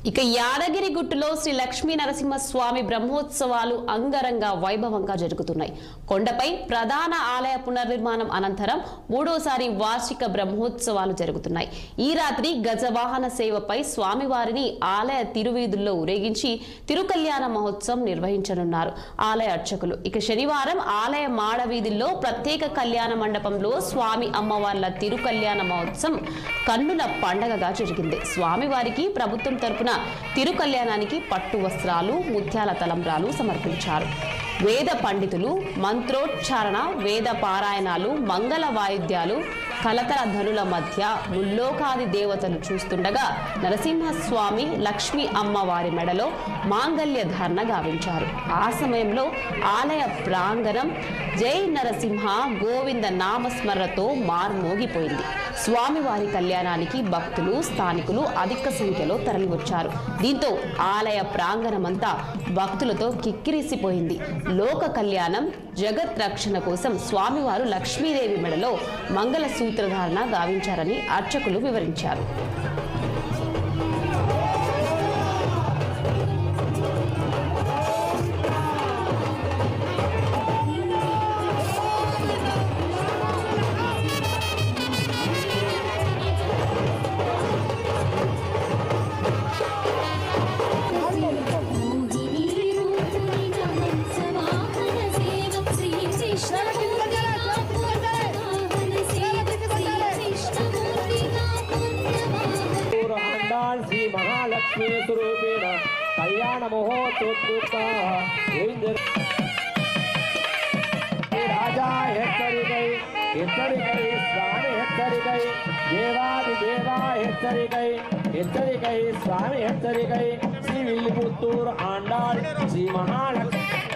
ఇక యాదగిరి గుట్టులో శ్రీ లక్ష్మీ నరసింహస్వామి బ్రహ్మోత్సవాలు అంగరంగ వైభవంగా జరుగుతున్నాయి. కొండపై ప్రధాన ఆలయ పునర్నిర్మాణం అనంతరం మూడోసారి వార్షిక బ్రహ్మోత్సవాలు జరుగుతున్నాయి. ఈ రాత్రి గజవాహన సేవపై స్వామివారిని ఆలయ తిరువీధుల్లో ఊరేగించి తిరుకల్యాణ మహోత్సవం నిర్వహించనున్నారు ఆలయ అర్చకులు. ఇక శనివారం ఆలయ మాడవీధుల్లో ప్రత్యేక కళ్యాణ మండపంలో స్వామి అమ్మవార్ల తిరుకల్యాణ మహోత్సవం కన్నుల పండగగా జరిగింది. స్వామివారికి ప్రభుత్వం తరపున తిరుకల్యాణానికి పట్టు వస్త్రాలు, ముత్యాల తలంబ్రాలు సమర్పించారు. వేద పండితులు మంత్రోచ్చారణ, వేద పారాయణాలు, మంగళ వాయిద్యాలు, కలతల ధనుల మధ్య ముల్లోకాది దేవతలు చూస్తుండగా నరసింహస్వామి లక్ష్మీ అమ్మవారి మెడలో మాంగళ్య ధారణ గావించారు. ఆ సమయంలో ఆలయ ప్రాంగణం జై నరసింహ గోవింద నామస్మరణతో మార్మోగిపోయింది. స్వామివారి కళ్యాణానికి భక్తులు, స్థానికులు అధిక సంఖ్యలో తరలివచ్చారు. దీంతో ఆలయ ప్రాంగణమంతా భక్తులతో కిక్కిరిసిపోయింది. లోక కళ్యాణం, జగత్ రక్షణ కోసం స్వామివారు లక్ష్మీదేవి మెడలో మంగళ సూత్రధారణ గావించారని అర్చకులు వివరించారు. श्री महालक्ष्मी स्वरूपेण कल्याण महोत्सवोत्सवः राजा हेच्चरिकै स्वामी हेच्चरिकै देवादिदेवा हेच्चरिकै स्वामी हेच्चरिकै श्री विल्लिपुत्तूर आंडाळ श्री महालक्ष्मी